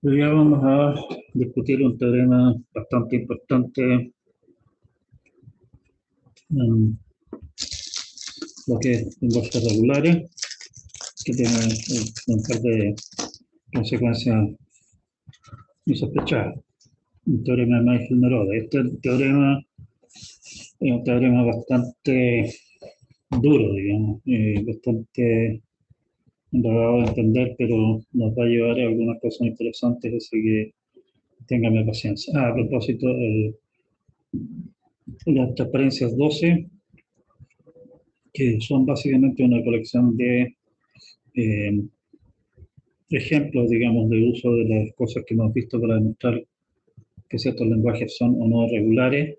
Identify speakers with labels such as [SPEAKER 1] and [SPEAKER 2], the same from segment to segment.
[SPEAKER 1] Hoy día vamos a discutir un teorema bastante importante en lo que es lenguajes regulares, que tiene un par de consecuencias insospechadas. Un teorema de Michael-Nerode. Este teorema es un teorema bastante duro, digamos, bastante enredado de entender, pero nos va a llevar a algunas cosas interesantes, así que ténganme paciencia. A propósito, las transparencias 12, que son básicamente una colección de eh, ejemplos, digamos, de uso de las cosas que hemos visto para demostrar que ciertos lenguajes son o no regulares.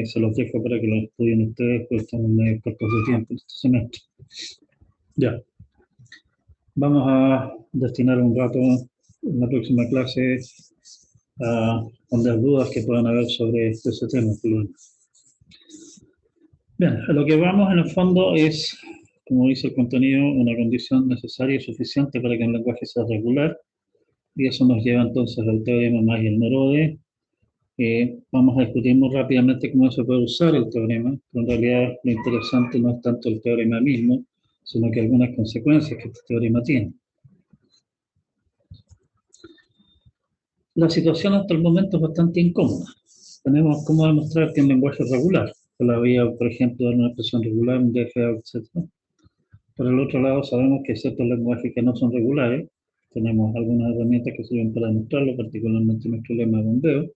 [SPEAKER 1] Se los dejo para que lo estudien ustedes, pues estamos medio cortos de tiempo este semestre. Ya, vamos a destinar un rato en la próxima clase a responder dudas que puedan haber sobre ese tema. Bien, a lo que vamos en el fondo es, como dice el contenido, una condición necesaria y suficiente para que un lenguaje sea regular, y eso nos lleva entonces al teorema Michael-Nerode. Vamos a discutir muy rápidamente cómo se puede usar el teorema, pero en realidad lo interesante no es tanto el teorema mismo, sino que algunas consecuencias que este teorema tiene. La situación hasta el momento es bastante incómoda. Tenemos cómo demostrar que un lenguaje es regular. La vía, por ejemplo, de una expresión regular, un DFA, etc. Por el otro lado, sabemos que hay ciertos lenguajes que no son regulares. Tenemos algunas herramientas que sirven para demostrarlo, particularmente nuestro lema de bombeo.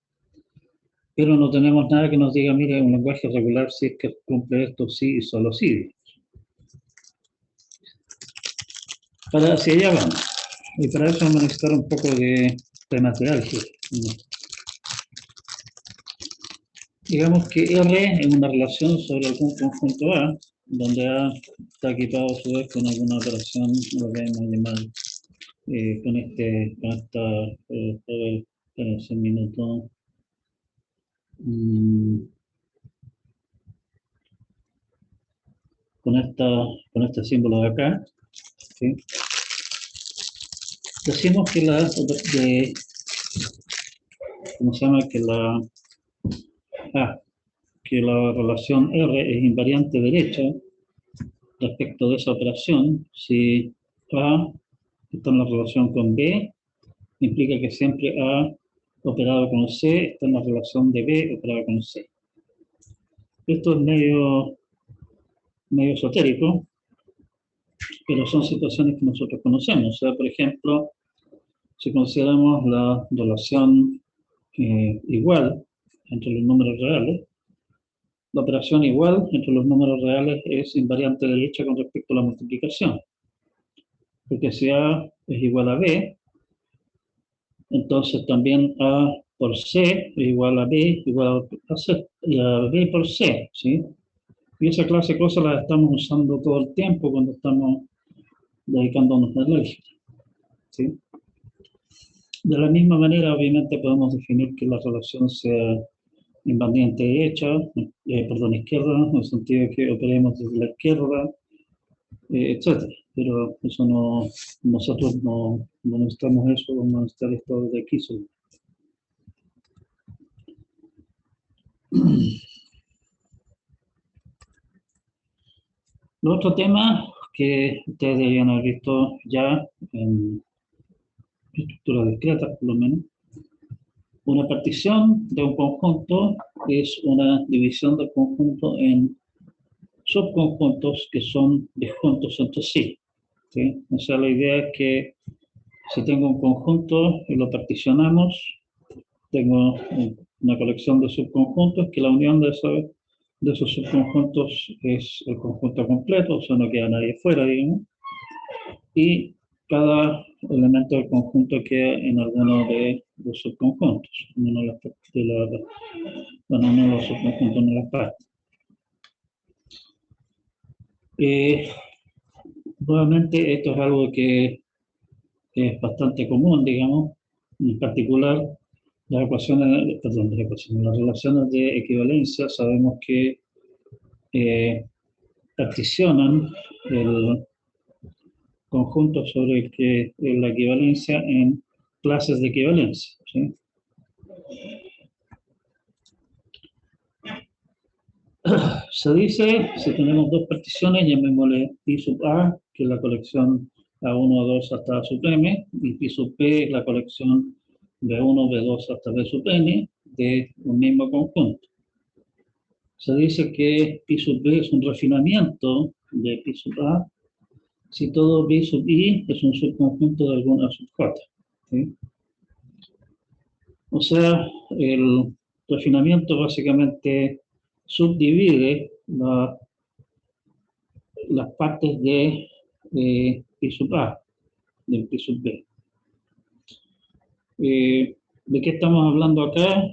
[SPEAKER 1] Pero no tenemos nada que nos diga, mire, un lenguaje regular si es que cumple esto sí y solo sí. Hacia allá vamos. Y para eso vamos a necesitar un poco de material. Digamos que R es una relación sobre algún conjunto A, donde A está equipado a su vez con alguna operación, lo que vamos a llamar con esta, espérense un minuto. Con este símbolo de acá, ¿sí? Decimos que ¿cómo se llama? Que la relación R es invariante derecha respecto de esa operación. Si A está en la relación con B, implica que siempre A operado con C está en la relación de B operado con C. Esto es medio esotérico, pero son situaciones que nosotros conocemos. O sea, por ejemplo, si consideramos la relación igual entre los números reales, la operación igual entre los números reales es invariante derecha con respecto a la multiplicación. Porque si A es igual a B, entonces también A por C es igual a B, igual a C, y a B por C, ¿sí? Y esa clase de cosas las estamos usando todo el tiempo cuando estamos dedicándonos a la álgebra, ¿sí? De la misma manera, obviamente, podemos definir que la relación sea invariante derecha, izquierda, en el sentido de que operemos desde la izquierda, etc. Pero eso nosotros no necesitamos eso, vamos a necesitar esto de aquí solo. El otro tema que ustedes deberían haber visto ya en estructuras discretas, por lo menos, una partición de un conjunto es una división del conjunto en subconjuntos que son disjuntos entre sí, ¿sí? O sea, la idea es que si tengo un conjunto y lo particionamos, tengo una colección de subconjuntos que la unión de esos subconjuntos es el conjunto completo, o sea, no queda nadie fuera, digamos, y cada elemento del conjunto queda en alguno de los subconjuntos, en uno de los subconjuntos en las partes. Nuevamente, esto es algo que es bastante común, digamos, en particular las relaciones de equivalencia. Sabemos que particionan el conjunto sobre el que la equivalencia en clases de equivalencia, ¿sí? Se dice, si tenemos dos particiones, llamémosle pi sub A, que es la colección A1, A2 hasta A sub M, y pi sub P es la colección B1, B2 hasta B sub N de un mismo conjunto. Se dice que pi sub B es un refinamiento de pi sub A si todo B sub I es un subconjunto de alguna sub J, ¿sí? O sea, el refinamiento básicamente subdivide las partes de pi sub A, del pi sub B. ¿De qué estamos hablando acá?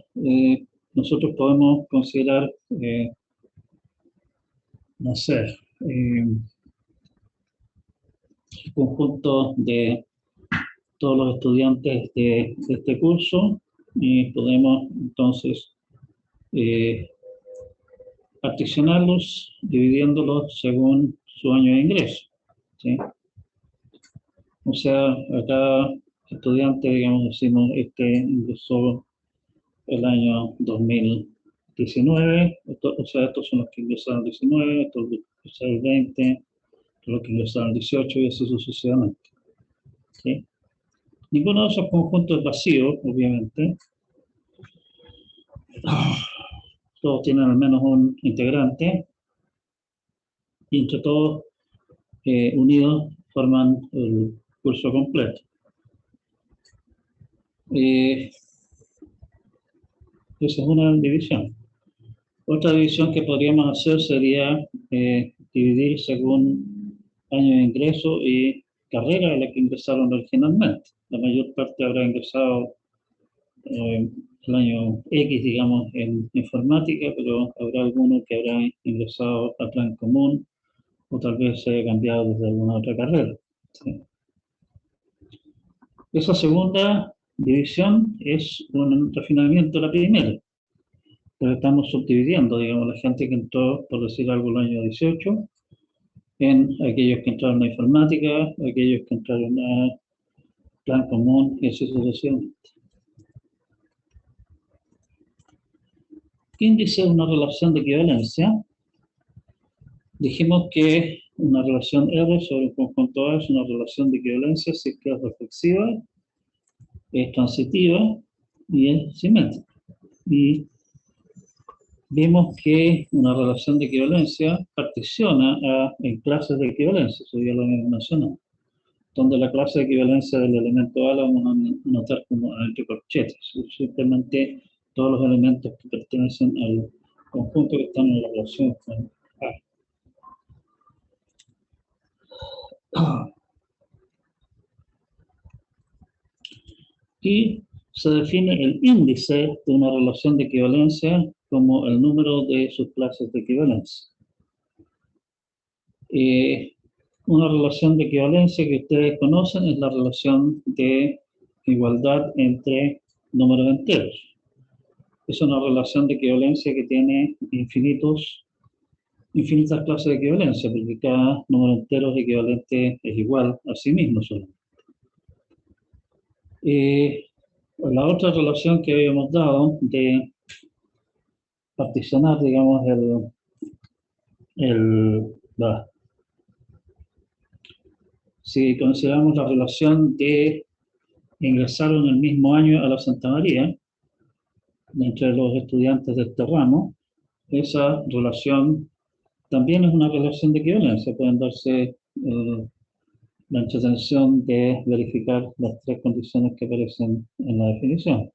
[SPEAKER 1] Nosotros podemos considerar, no sé, el conjunto de todos los estudiantes de este curso y podemos entonces particionarlos, dividiéndolos según su año de ingreso, ¿sí? O sea, acá estudiante, digamos, decimos, ingresó el año 2019, o sea, estos son los que ingresaron el 19, estos los que ingresaron el 20, los que ingresaron el 18 y así sucesivamente, ¿sí? Ninguno de esos conjuntos es vacío, obviamente. Todos tienen al menos un integrante y entre todos unidos forman el curso completo. Esa es una división. Otra división que podríamos hacer sería dividir según año de ingreso y carrera a la que ingresaron originalmente. La mayor parte habrá ingresado el año X, digamos, en informática, pero habrá alguno que habrá ingresado a plan común o tal vez se haya cambiado desde alguna otra carrera, ¿sí? Esa segunda división es un refinamiento de la primera, pero estamos subdividiendo, digamos, la gente que entró, por decir algo, el año 18, en aquellos que entraron a informática, aquellos que entraron a plan común y así sucesivamente. Índice es una relación de equivalencia. Dijimos que una relación R sobre un conjunto A es una relación de equivalencia si es que es reflexiva, es transitiva y es simétrica. Y vimos que una relación de equivalencia particiona en clases de equivalencia, eso ya lo hemos mencionado, donde la clase de equivalencia del elemento A la vamos a notar como entre corchetes, simplemente todos los elementos que pertenecen al conjunto que están en la relación con A. Y se define el índice de una relación de equivalencia como el número de sus clases de equivalencia. Una relación de equivalencia que ustedes conocen es la relación de igualdad entre números enteros. Es una relación de equivalencia que tiene infinitas clases de equivalencia, porque cada número entero es equivalente, es igual a sí mismo solamente. La otra relación que habíamos dado de particionar, digamos, si consideramos la relación de ingresaron el mismo año a la Santa María, entre los estudiantes de este ramo, esa relación también es una relación de equivalencia. Pueden darse la entretención de verificar las tres condiciones que aparecen en la definición.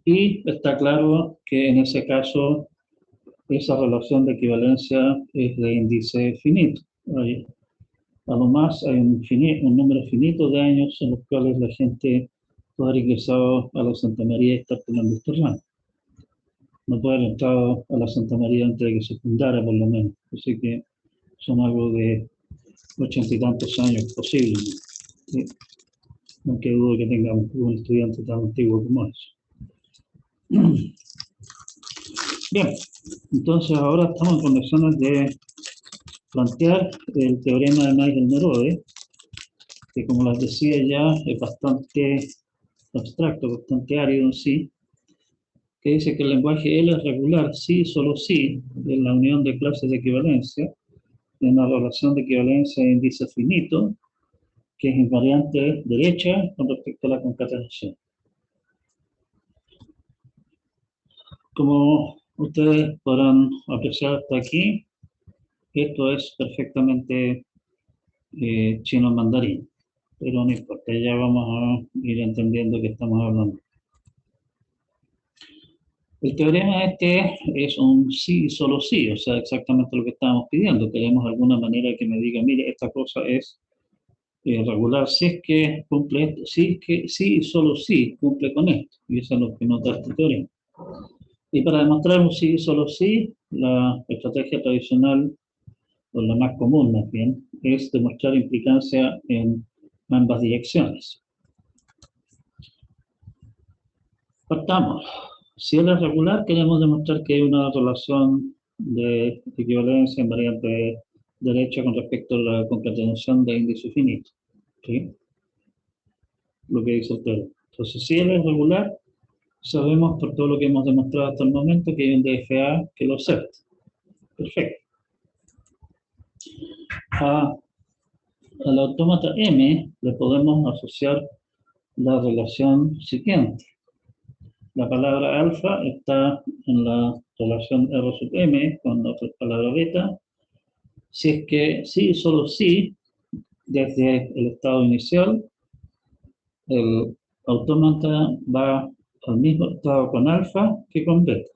[SPEAKER 1] Y está claro que en ese caso esa relación de equivalencia es de índice finito. A lo más hay un número finito de años en los cuales la gente puede haber ingresado a la Santa María y estar tomando este ramo. No puede haber entrado a la Santa María antes de que se fundara, por lo menos. Así que son algo de 80 y tantos años posibles. ¿Sí? Aunque dudo que tengamos un estudiante tan antiguo como eso. Bien, entonces ahora estamos en condiciones de plantear el teorema de Naegel-Nerode, que como les decía ya, es bastante abstracto, bastante árido en sí, que dice que el lenguaje L es regular, sí, solo sí, en la unión de clases de equivalencia, en una relación de equivalencia de índice finito, que es invariante derecha con respecto a la concatenación. Como ustedes podrán apreciar hasta aquí, esto es perfectamente chino mandarín, pero no importa, ya vamos a ir entendiendo qué estamos hablando. El teorema este es un sí y solo sí, o sea, exactamente lo que estábamos pidiendo. Queremos alguna manera que me diga, mire, esta cosa es regular si es que cumple esto, si es que sí y solo sí cumple con esto. Y eso es lo que nos da este teorema. Y para demostrar un sí y solo sí, la estrategia tradicional, o la más común más bien, es demostrar implicancia en ambas direcciones. Partamos. Si L es regular, queremos demostrar que hay una relación de equivalencia en variante derecha con respecto a la concatenación de índice finito. ¿Sí? Lo que dice el teorema. Entonces, si L es regular, sabemos por todo lo que hemos demostrado hasta el momento que hay un DFA que lo acepta. Perfecto. Al autómata M le podemos asociar la relación siguiente. La palabra alfa está en la relación R sub M con la palabra beta. Si es que sí, solo sí, desde el estado inicial, el autómata va al mismo estado con alfa que con beta.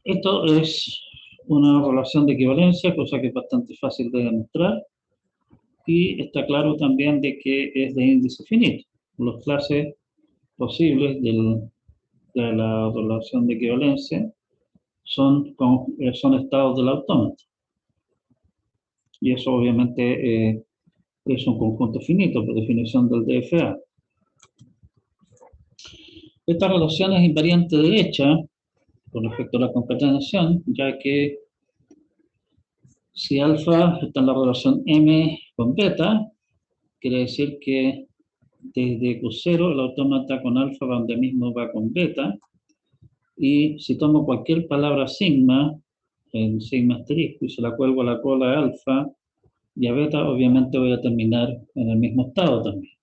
[SPEAKER 1] Esto es una relación de equivalencia, cosa que es bastante fácil de demostrar. Y está claro también de que es de índice finito. Las clases posibles de la relación de equivalencia son estados del autómata. Y eso obviamente es un conjunto finito por definición del DFA. Esta relación es invariante derecha con respecto a la concatenación, ya que si alfa está en la relación M con beta, quiere decir que desde Q0 el autómata con alfa va donde mismo va con beta, y si tomo cualquier palabra sigma, en sigma asterisco, y se la cuelgo a la cola de alfa y a beta, obviamente voy a terminar en el mismo estado también,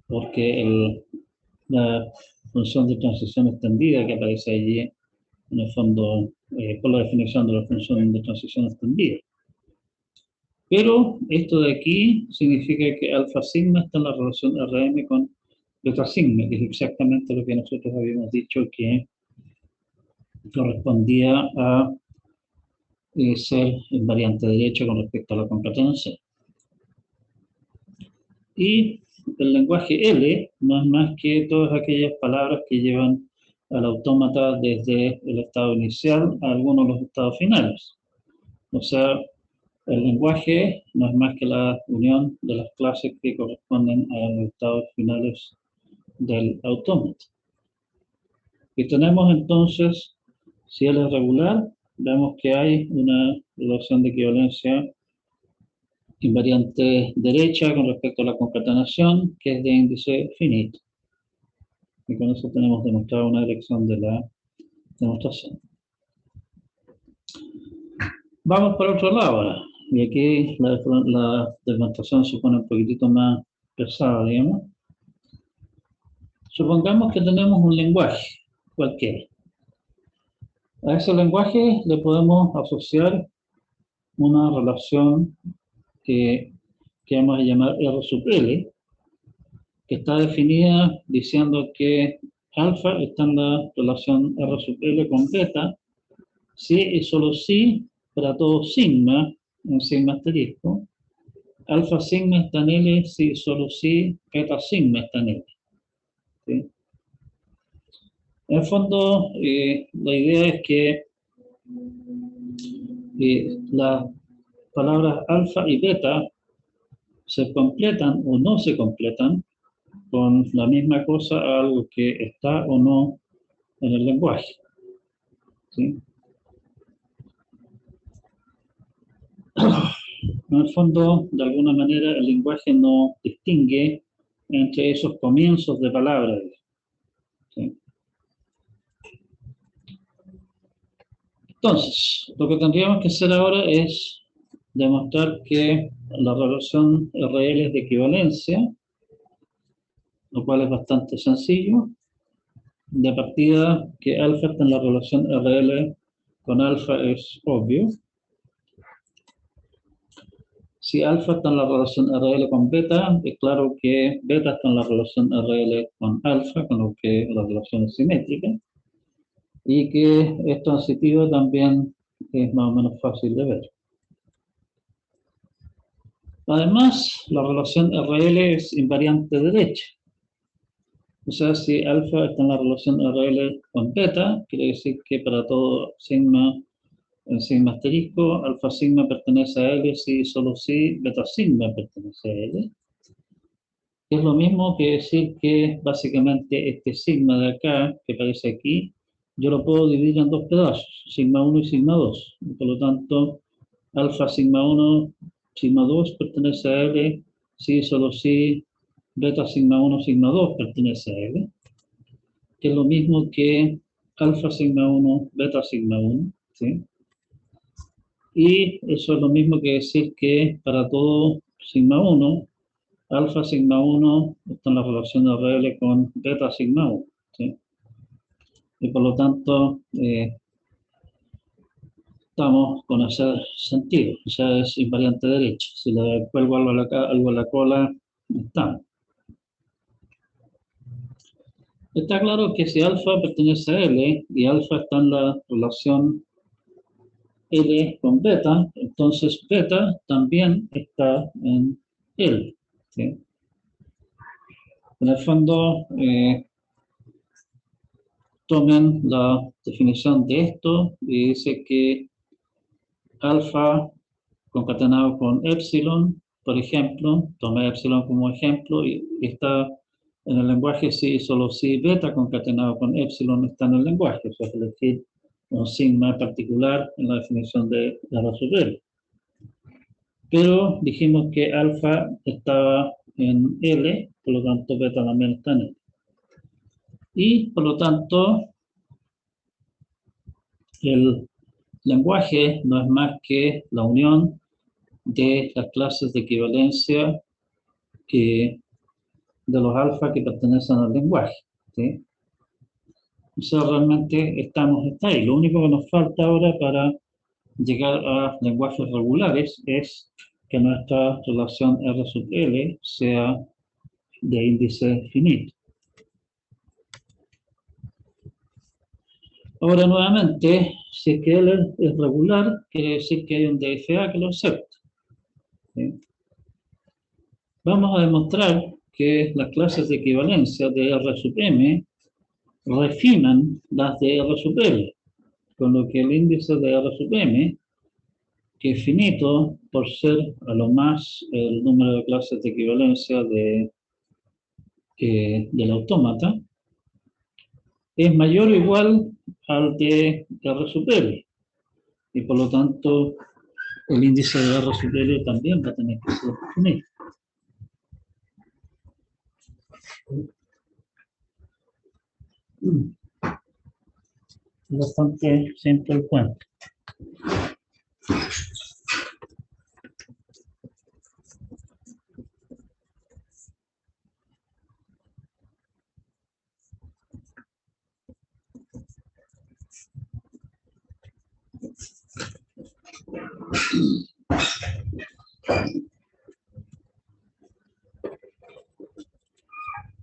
[SPEAKER 1] porque la función de transición extendida que aparece allí, en el fondo, por la definición de la función de transición extendida. Pero esto de aquí significa que alfa sigma está en la relación Rm con beta sigma, que es exactamente lo que nosotros habíamos dicho que correspondía a ser invariante derecha con respecto a la concatenación. Y el lenguaje L no es más que todas aquellas palabras que llevan al autómata desde el estado inicial a algunos de los estados finales. O sea, el lenguaje no es más que la unión de las clases que corresponden a los estados finales del autómata. Y tenemos entonces, si L es regular, vemos que hay una relación de equivalencia invariante derecha con respecto a la concatenación, que es de índice finito. Y con eso tenemos demostrado una elección de la demostración. Vamos por otro lado ahora. Y aquí la demostración se pone un poquitito más pesada, digamos. Supongamos que tenemos un lenguaje cualquiera. A ese lenguaje le podemos asociar una relación que vamos a llamar R sub L, que está definida diciendo que alfa está en la relación R sub L con beta, si y solo si para todo sigma, en sigma asterisco, alfa sigma está en L, si solo si beta sigma está en L. ¿Sí? En el fondo, la idea es que las palabras alfa y beta se completan o no se completan con la misma cosa, algo que está o no en el lenguaje. ¿Sí? En el fondo, de alguna manera, el lenguaje no distingue entre esos comienzos de palabras. ¿Sí? Entonces, lo que tendríamos que hacer ahora es demostrar que la relación RL es de equivalencia, lo cual es bastante sencillo. De partida, que alfa está en la relación RL con alfa es obvio. Si alfa está en la relación RL con beta, es claro que beta está en la relación RL con alfa, con lo que la relación es simétrica. Y que es transitivo también es más o menos fácil de ver. Además, la relación RL es invariante derecha. O sea, si alfa está en la relación RL con beta, quiere decir que para todo sigma, en sigma asterisco, alfa sigma pertenece a L, si solo si beta sigma pertenece a L. Es lo mismo que decir que básicamente este sigma de acá, que aparece aquí, yo lo puedo dividir en dos pedazos, sigma 1 y sigma 2. Por lo tanto, alfa sigma 1, sigma 2 pertenece a L, si solo si beta sigma 1, sigma 2 pertenece a L, que es lo mismo que alfa sigma 1, beta sigma 1, ¿sí? Y eso es lo mismo que decir que para todo sigma 1, alfa sigma 1 está en la relación de RL con beta sigma 1, ¿sí? Y por lo tanto, estamos con ese sentido, o sea, es invariante derecha. Si le cuelgo algo a la cola, estamos. Está claro que si alfa pertenece a L y alfa está en la relación L con beta, entonces beta también está en L, ¿sí? En el fondo, tomen la definición de esto y dice que alfa concatenado con epsilon, por ejemplo, tomé epsilon como ejemplo y está en el lenguaje si solo si beta concatenado con epsilon está en el lenguaje, o sea, es decir, un sigma particular en la definición de la L. Pero dijimos que alfa estaba en L, por lo tanto beta también está en L. Y por lo tanto, el lenguaje no es más que la unión de las clases de equivalencia de los alfa que pertenecen al lenguaje, ¿sí? O sea, realmente estamos ahí. Lo único que nos falta ahora para llegar a lenguajes regulares es que nuestra relación R sub L sea de índice finito. Ahora nuevamente, si es que L es regular, quiere decir que hay un DFA que lo acepta, ¿sí? Vamos a demostrar que las clases de equivalencia de R sub M refinan las de R sub L, con lo que el índice de R sub M, que es finito por ser a lo más el número de clases de equivalencia del autómata, es mayor o igual al de R sub L. Y por lo tanto, el índice de R sub L también va a tener que ser finito. Bastante simple el cuento.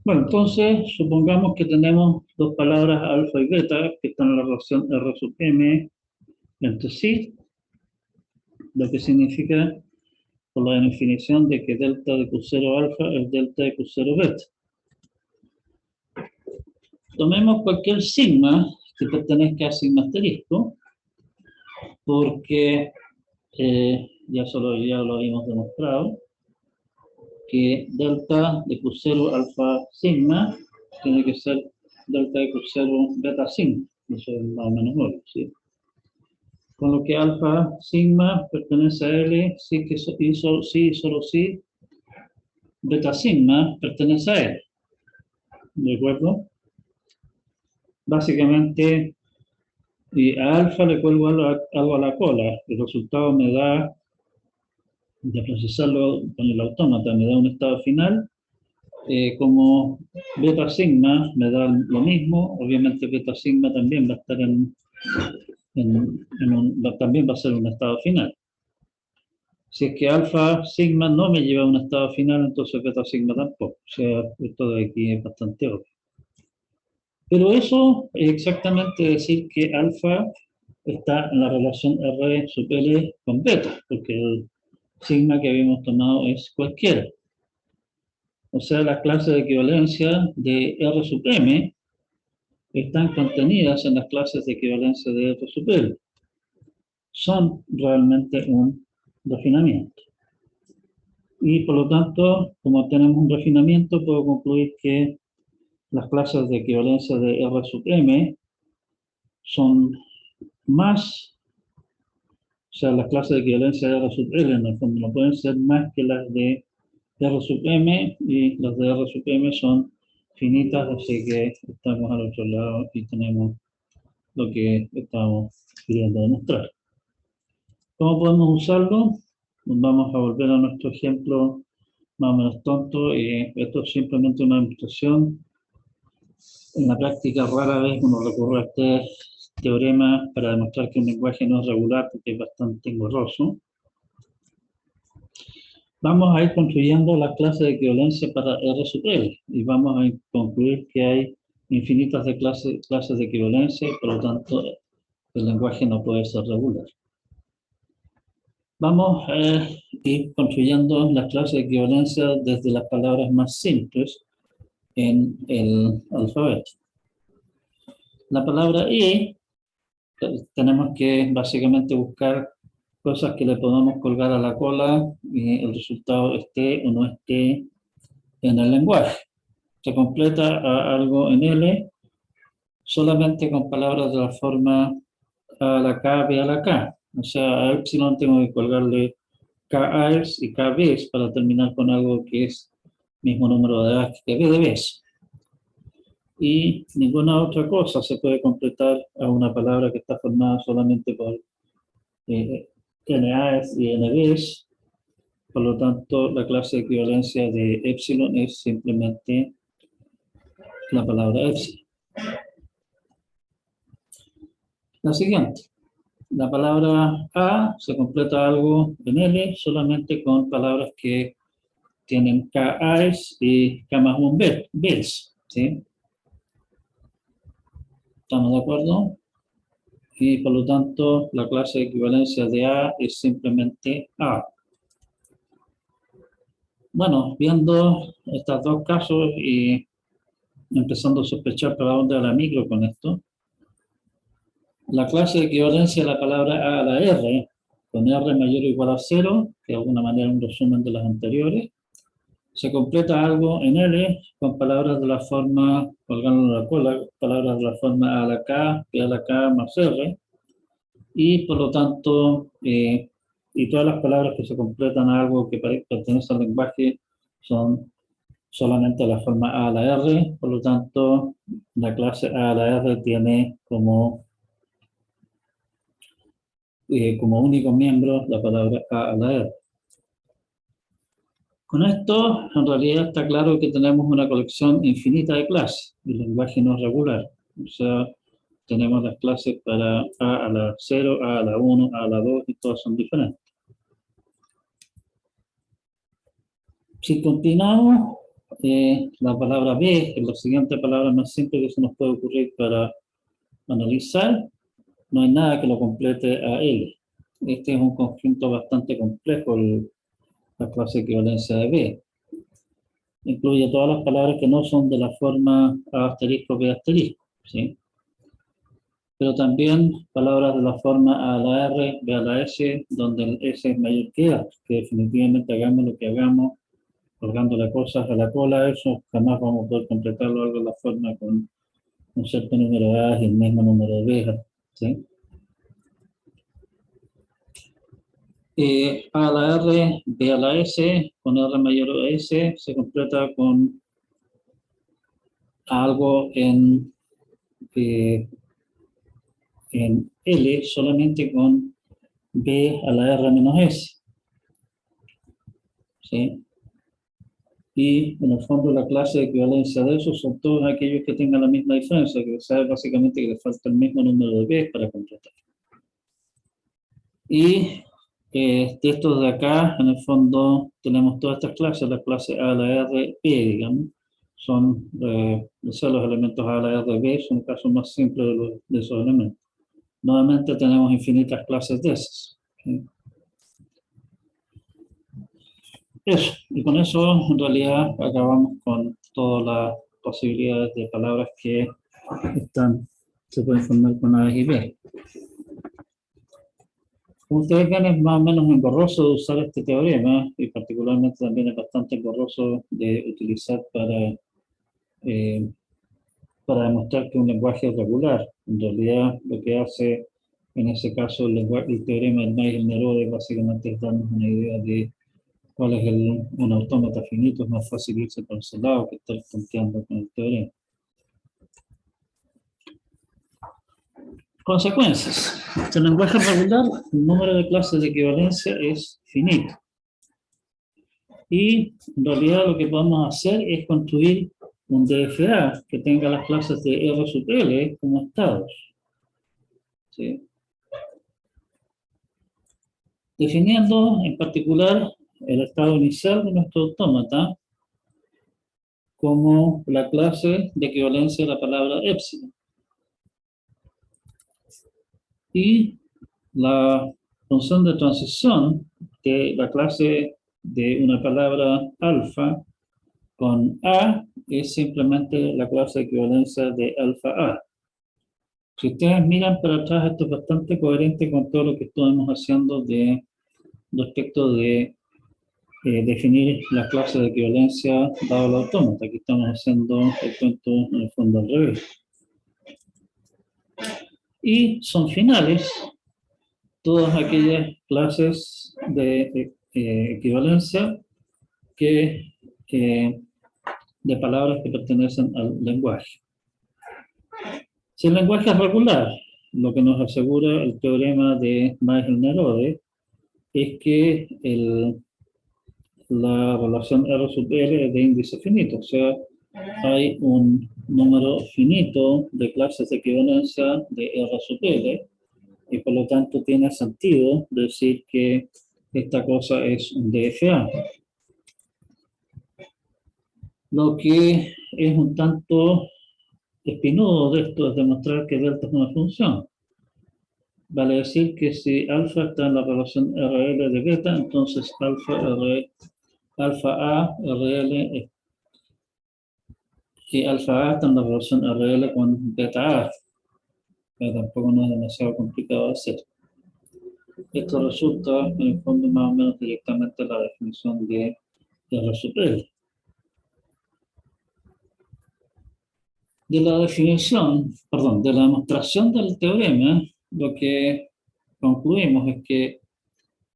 [SPEAKER 1] Bueno, entonces supongamos que tenemos dos palabras alfa y beta que están en la relación R sub M entre sí, lo que significa por la definición de que delta de Q0 alfa es delta de Q0 beta. Tomemos cualquier sigma que pertenezca a sigma asterisco, porque ya lo habíamos demostrado, que delta de Q0 alfa sigma tiene que ser delta de Q0 beta sigma. Eso es más o menos obvio, ¿sí? Con lo que alfa sigma pertenece a L, sí que sí, solo sí, beta sigma pertenece a L. ¿De acuerdo? Básicamente, y a alfa le cuelgo algo a la cola. El resultado me da, de procesarlo con el autómata, me da un estado final. Como beta sigma me da lo mismo, obviamente beta sigma también va a estar también va a ser un estado final. Si es que alfa sigma no me lleva a un estado final, entonces beta sigma tampoco. O sea, esto de aquí es bastante obvio. Pero eso es exactamente decir que alfa está en la relación R sub L con beta, porque el sigma que habíamos tomado es cualquiera. O sea, las clases de equivalencia de R sub M están contenidas en las clases de equivalencia de R sub L. Son realmente un refinamiento. Y por lo tanto, como tenemos un refinamiento, puedo concluir que las clases de equivalencia de R sub M son más, o sea, las clases de equivalencia de R sub L en el fondo no pueden ser más que las de R sub M, y las de R sub M son finitas, así que estamos al otro lado y tenemos lo que estamos queriendo demostrar. ¿Cómo podemos usarlo? Vamos a volver a nuestro ejemplo más o menos tonto, y esto es simplemente una demostración. En la práctica rara vez uno recurre a este teorema para demostrar que un lenguaje no es regular, porque es bastante engorroso. Vamos a ir construyendo la clase de equivalencia para R sub L, y vamos a concluir que hay infinitas de clases de equivalencia, y por lo tanto el lenguaje no puede ser regular. Vamos a ir construyendo las clases de equivalencia desde las palabras más simples en el alfabeto. La palabra E, tenemos que básicamente buscar cosas que le podamos colgar a la cola y el resultado esté o no esté en el lenguaje. Se completa a algo en L solamente con palabras de la forma A a la K, B a la K. O sea, a epsilon tengo que colgarle K's y KB's para terminar con algo que es mismo número de A que B de B's. Y ninguna otra cosa se puede completar a una palabra que está formada solamente por NA's y NB's. Por lo tanto, la clase de equivalencia de epsilon es simplemente la palabra epsilon. La siguiente. La palabra A se completa algo en L solamente con palabras que tienen KA's y K más un B's, ¿sí? ¿Estamos de acuerdo? Y por lo tanto, la clase de equivalencia de A es simplemente A. Bueno, viendo estos dos casos y empezando a sospechar para dónde va la micro con esto, la clase de equivalencia de la palabra A a la R, con R mayor o igual a 0, que de alguna manera es un resumen de las anteriores, se completa algo en L con palabras de la forma, colgando la cola, palabras de la forma A a la K, P a la K más R, y por lo tanto, y todas las palabras que se completan a algo que pertenece al lenguaje son solamente la forma A a la R, por lo tanto, la clase A a la R tiene como único miembro la palabra A a la R. Con esto, en realidad está claro que tenemos una colección infinita de clases. El lenguaje no es regular. O sea, tenemos las clases para A a la 0, A a la 1, A a la 2, y todas son diferentes. Si continuamos, la palabra B es la siguiente palabra más simple que se nos puede ocurrir para analizar. No hay nada que lo complete a L. Este es un conjunto bastante complejo, la clase de equivalencia de B. Incluye todas las palabras que no son de la forma A asterisco, B asterisco, ¿sí? Pero también palabras de la forma A a la R, B a la S, donde el S es mayor que A, que definitivamente hagamos lo que hagamos, colgándole cosas a la cola, eso jamás vamos a poder completarlo algo de la forma con un cierto número de A y el mismo número de B, ¿sí? A a la R, B a la S, con R mayor o S, se completa con algo eh, en L solamente con B a la R menos S. ¿Sí? Y en el fondo la clase de equivalencia de eso son todos aquellos que tengan la misma diferencia, que sabe básicamente que le falta el mismo número de B para completar. Y de estos de acá, en el fondo, tenemos todas estas clases, la clase A, la R, B, digamos. Son, o sea, los elementos A, la R, B son casos más simples de esos elementos. Nuevamente tenemos infinitas clases de esas. ¿Sí? Eso, y con eso en realidad acabamos con todas las posibilidades de palabras que se pueden formar con A y B. Como ustedes ven, es más o menos engorroso de usar este teorema y particularmente también es bastante engorroso de utilizar eh, para demostrar que un lenguaje es regular. En realidad, lo que hace en ese caso el teorema del Navier-Nerode básicamente es darnos una idea de cuál es un autómata finito. Es más fácil irse por ese lado que estar planteando con el teorema. Consecuencias. En el lenguaje regular, el número de clases de equivalencia es finito. Y en realidad lo que podemos hacer es construir un DFA que tenga las clases de R sub L como estados. ¿Sí? Definiendo en particular el estado inicial de nuestro autómata como la clase de equivalencia de la palabra epsilon. Y la función de transición de la clase de una palabra alfa con A es simplemente la clase de equivalencia de alfa A. Si ustedes miran para atrás, esto es bastante coherente con todo lo que estuvimos haciendo respecto de definir la clase de equivalencia dado el autómata. Aquí estamos haciendo el cuento en el fondo al revés. Y son finales todas aquellas clases de equivalencia de palabras que pertenecen al lenguaje. Si el lenguaje es regular, lo que nos asegura el teorema de Navier-Nerode es que la relación R sub L es de índice finito, o sea, hay un número finito de clases de equivalencia de R sub L, y por lo tanto tiene sentido decir que esta cosa es un DFA. Lo que es un tanto espinudo de esto es demostrar que delta es una función. Vale decir que si alfa está en la relación RL de beta, entonces alfa A, RL, y alfa A está en la relación RL con beta A. Pero tampoco no es demasiado complicado de hacer. Esto resulta, en el fondo, más o menos directamente la definición de R sub L. De la definición, perdón, de la demostración del teorema, lo que concluimos es que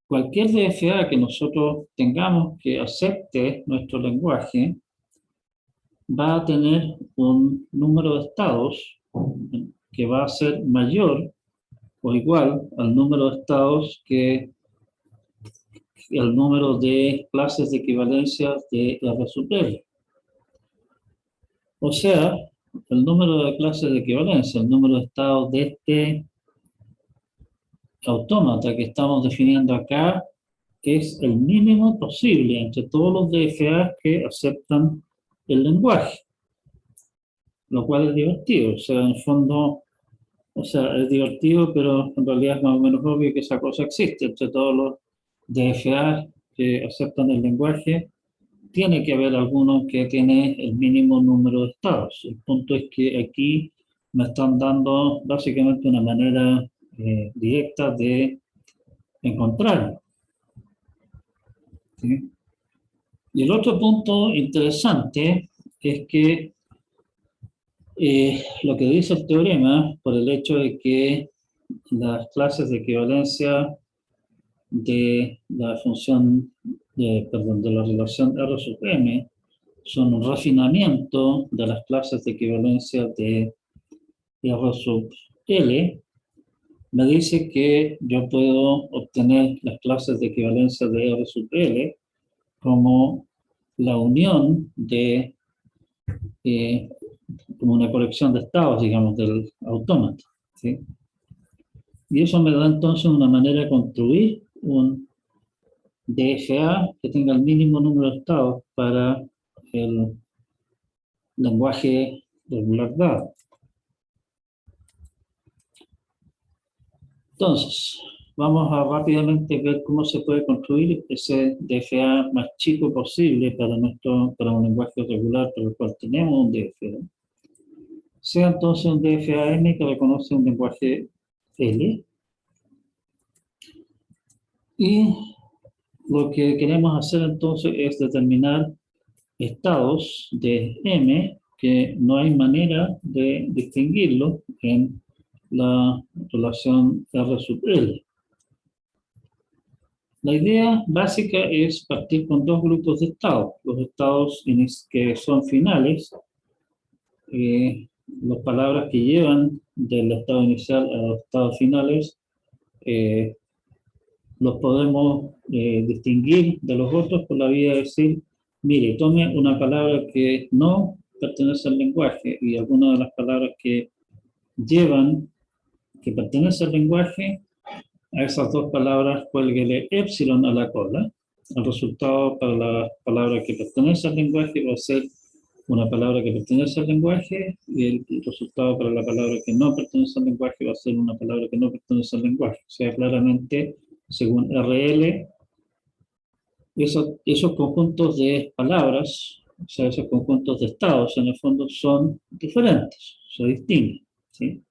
[SPEAKER 1] cualquier DFA que nosotros tengamos que acepte nuestro lenguaje va a tener un número de estados que va a ser mayor o igual al número de estados que el número de clases de equivalencia de R sub L. O sea, el número de clases de equivalencia, el número de estados de este autómata que estamos definiendo acá, es el mínimo posible entre todos los DFA que aceptan el lenguaje, lo cual es divertido. O sea, en el fondo, o sea, es divertido, pero en realidad es más o menos obvio que esa cosa existe. Entre todos los DFA que aceptan el lenguaje, tiene que haber alguno que tiene el mínimo número de estados. El punto es que aquí me están dando básicamente una manera directa de encontrarlo. ¿Sí? Y el otro punto interesante es que lo que dice el teorema, por el hecho de que las clases de equivalencia de la función, perdón, de la relación R sub M son un refinamiento de las clases de equivalencia de R sub L, me dice que yo puedo obtener las clases de equivalencia de R sub L como la unión de, como una colección de estados, digamos, del autómata, ¿sí? Y eso me da entonces una manera de construir un DFA que tenga el mínimo número de estados para el lenguaje regular dado. Entonces, vamos a rápidamente ver cómo se puede construir ese DFA más chico posible para un lenguaje regular para el cual tenemos un DFA. Sea entonces un DFA-M que reconoce un lenguaje L. Y lo que queremos hacer entonces es determinar estados de M que no hay manera de distinguirlo en la relación R sub L. La idea básica es partir con dos grupos de estados. Los estados que son finales, las palabras que llevan del estado inicial a los estados finales, los podemos distinguir de los otros por la vía de decir, mire, tome una palabra que no pertenece al lenguaje y alguna de las palabras que llevan, que pertenece al lenguaje, a esas dos palabras cuélguele epsilon a la cola. El resultado para la palabra que pertenece al lenguaje va a ser una palabra que pertenece al lenguaje y el resultado para la palabra que no pertenece al lenguaje va a ser una palabra que no pertenece al lenguaje. O sea, claramente, según RL, esos conjuntos de palabras, o sea, esos conjuntos de estados, en el fondo son diferentes, se distinguen, ¿sí?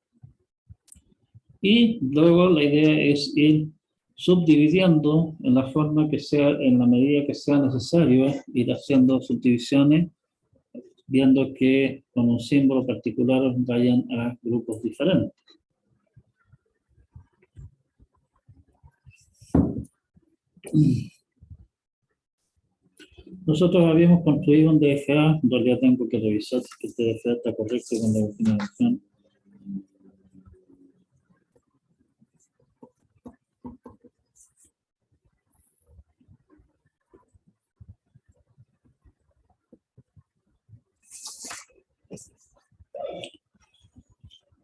[SPEAKER 1] Y luego la idea es ir subdividiendo en la forma que sea, en la medida que sea necesario, ir haciendo subdivisiones, viendo que con un símbolo particular vayan a grupos diferentes. Nosotros habíamos construido un DFA, en realidad tengo que revisar si este DFA está correcto con la última versión.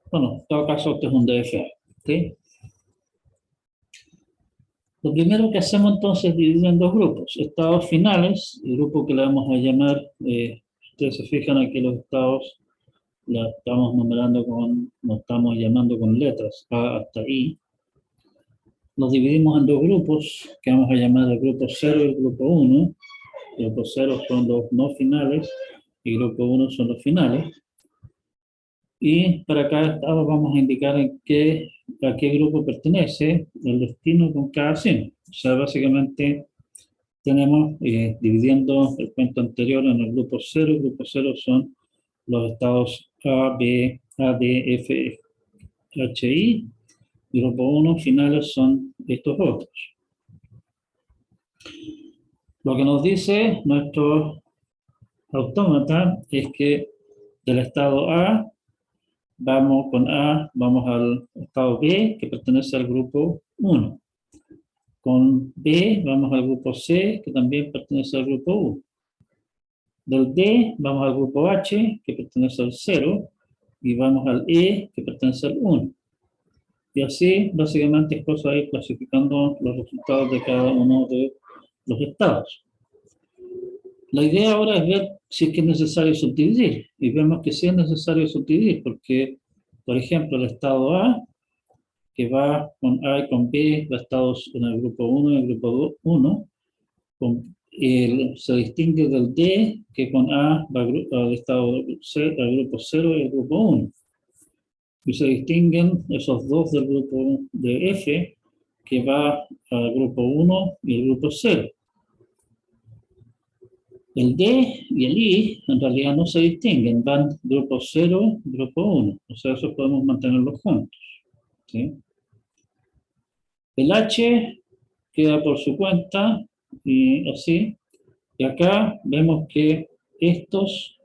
[SPEAKER 1] Bueno, en todo caso, este es un DFA, ¿sí? Lo primero que hacemos entonces es dividir en dos grupos. Estados finales, el grupo que le vamos a llamar, ustedes se fijan aquí los estados, la estamos numerando nos estamos llamando con letras, A hasta I. Los dividimos en dos grupos, que vamos a llamar el grupo 0 y el grupo 1. El grupo 0 son los no finales y el grupo 1 son los finales. Y para cada estado vamos a indicar a qué grupo pertenece el destino con cada signo. O sea, básicamente tenemos, dividiendo el cuento anterior en el grupo 0, el grupo 0 son los estados A, B, A, D, F, H, I, y el grupo 1 finales son estos otros. Lo que nos dice nuestro autómata es que del estado A, vamos al estado B, que pertenece al grupo 1. Con B vamos al grupo C, que también pertenece al grupo 1. Del D vamos al grupo H, que pertenece al 0, y vamos al E, que pertenece al 1. Y así, básicamente, es cosa de ir clasificando los resultados de cada uno de los estados. La idea ahora es ver si es que es necesario subdividir, y vemos que sí es necesario subdividir, porque, por ejemplo, el estado A, que va con A y con B, va estados en el grupo 1 y el grupo 1, se distingue del D, que con A va al estado C, al grupo 0 y al grupo 1. Y se distinguen esos dos del grupo de F, que va al grupo 1 y el grupo 0. El D y el I en realidad no se distinguen, van grupo 0, grupo 1. O sea, eso podemos mantenerlos juntos, ¿sí? El H queda por su cuenta, y así. Y acá vemos que estos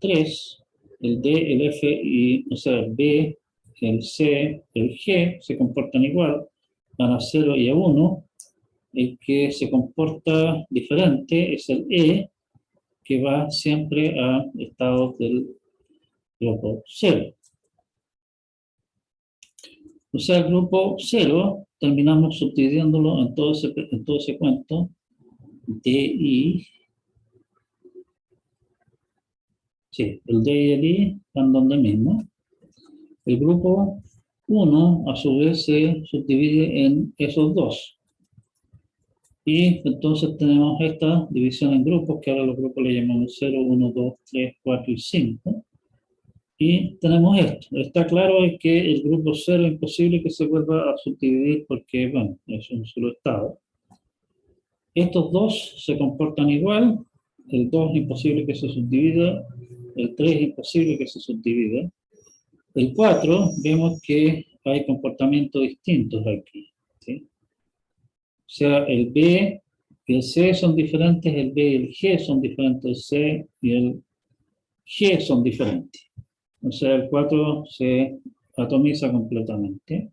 [SPEAKER 1] tres, el D, el F y, o sea, el B, el C, el G, se comportan igual, van a 0 y a 1. El que se comporta diferente es el E, que va siempre a estados del grupo 0. O sea, el grupo 0 terminamos subdividiéndolo en todo ese cuento D y sí, el D y el I van donde mismo. El grupo 1 a su vez se subdivide en esos dos. Y entonces tenemos esta división en grupos, que ahora los grupos le llamamos 0, 1, 2, 3, 4 y 5. Y tenemos esto. Está claro que el grupo 0 es imposible que se vuelva a subdividir porque, bueno, es un solo estado. Estos dos se comportan igual. El 2 es imposible que se subdivida. El 3 es imposible que se subdivida. El 4 vemos que hay comportamientos distintos aquí, ¿sí? O sea, el B y el C son diferentes, el B y el G son diferentes, el C y el G son diferentes. O sea, el 4 se atomiza completamente.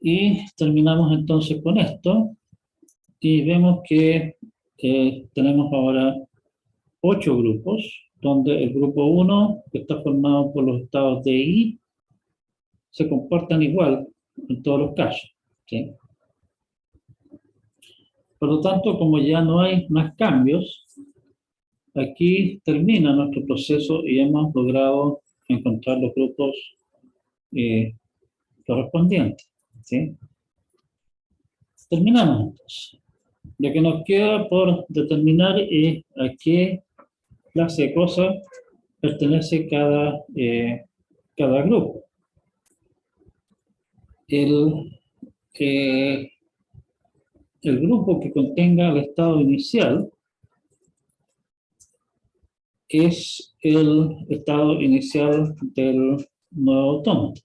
[SPEAKER 1] Y terminamos entonces con esto. Y vemos que tenemos ahora 8 grupos, donde el grupo 1, que está formado por los estados de I, se comportan igual en todos los casos, ¿sí? Por lo tanto, como ya no hay más cambios, aquí termina nuestro proceso y hemos logrado encontrar los grupos correspondientes, ¿sí? Terminamos entonces. Lo que nos queda por determinar es a qué clase de cosas pertenece cada grupo. El grupo que contenga el estado inicial es el estado inicial del nuevo autómata,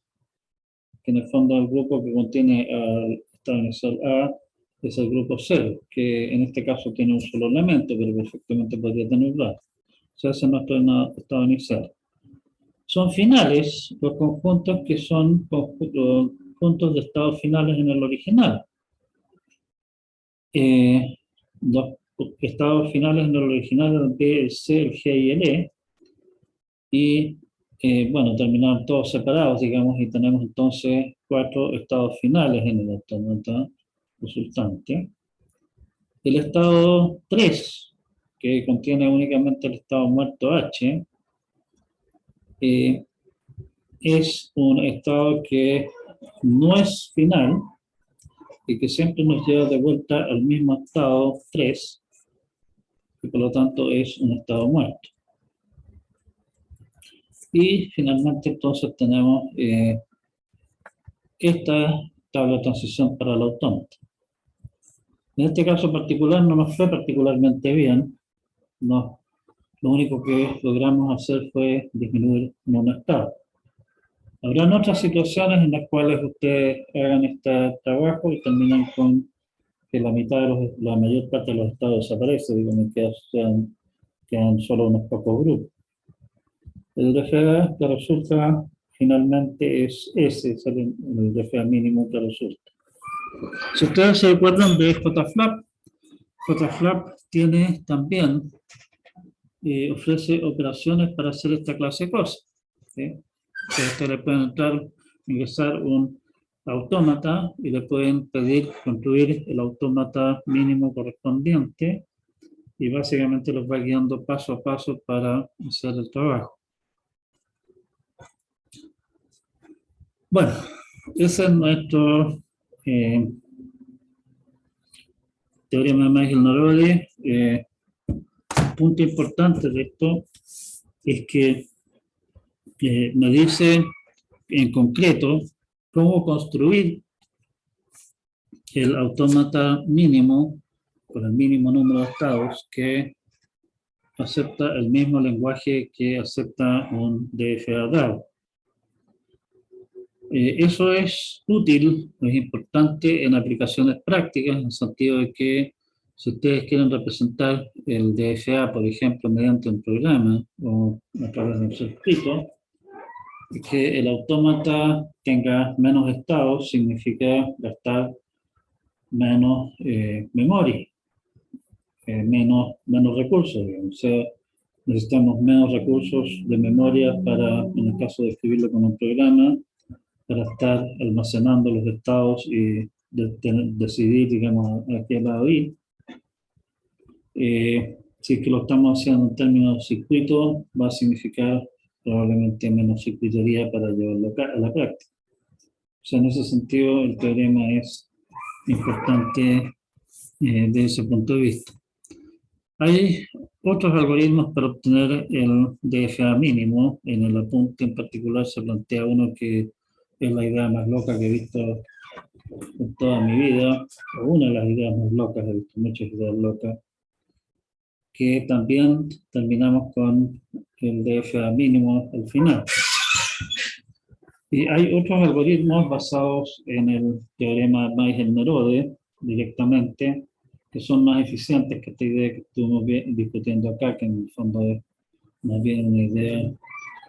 [SPEAKER 1] que en el fondo el grupo que contiene el estado inicial A es el grupo 0, que en este caso tiene un solo elemento, pero perfectamente podría tener dos. O sea, ese es nuestro estado inicial. Son finales los conjuntos que son conjuntos de estados finales en el original. Los estados finales en el original eran el B, el C, el G y el E. Y bueno, terminaron todos separados, digamos, y tenemos entonces 4 estados finales en el autómata resultante. El estado 3, que contiene únicamente el estado muerto H, es un estado que no es final y que siempre nos lleva de vuelta al mismo estado 3, y por lo tanto es un estado muerto. Y finalmente entonces tenemos esta tabla de transición para el autómata. En este caso particular no nos fue particularmente bien. No, lo único que logramos hacer fue disminuir en un estado. Habrán otras situaciones en las cuales ustedes hagan este trabajo y terminan con que la mayor parte de los estados desaparece, digamos que quedan solo unos pocos grupos. El DFA que resulta finalmente es ese, es el DFA mínimo que resulta. Si ustedes se acuerdan de JFlap, JFlap tiene también, ofrece operaciones para hacer esta clase de cosas, ¿sí? Ustedes le pueden ingresar un autómata y le pueden pedir construir el autómata mínimo correspondiente y básicamente los va guiando paso a paso para hacer el trabajo. Bueno, ese es nuestro teorema de Magel-Noroli. Punto importante de esto es que me dice en concreto cómo construir el autómata mínimo con el mínimo número de estados que acepta el mismo lenguaje que acepta un DFA DAO. Eso es útil, es importante en aplicaciones prácticas, en el sentido de que si ustedes quieren representar el DFA, por ejemplo, mediante un programa o a través de un circuito, que el autómata tenga menos estados significa gastar menos memoria, menos recursos, digamos. O sea, necesitamos menos recursos de memoria para, en el caso de escribirlo con un programa, para estar almacenando los estados y decidir, digamos, a qué lado ir. Si es que lo estamos haciendo en términos de circuito, va a significar probablemente menos circuitería para llevarlo a la práctica. O sea, en ese sentido, el teorema es importante desde ese punto de vista. Hay otros algoritmos para obtener el DFA mínimo. En el apunte en particular se plantea uno que es la idea más loca que he visto en toda mi vida, o una de las ideas más locas, he visto muchas ideas locas, que también terminamos con el DFA mínimo al final. Y hay otros algoritmos basados en el teorema Mayer-Nerode directamente, que son más eficientes que esta idea que estuvimos discutiendo acá, que en el fondo es más bien una idea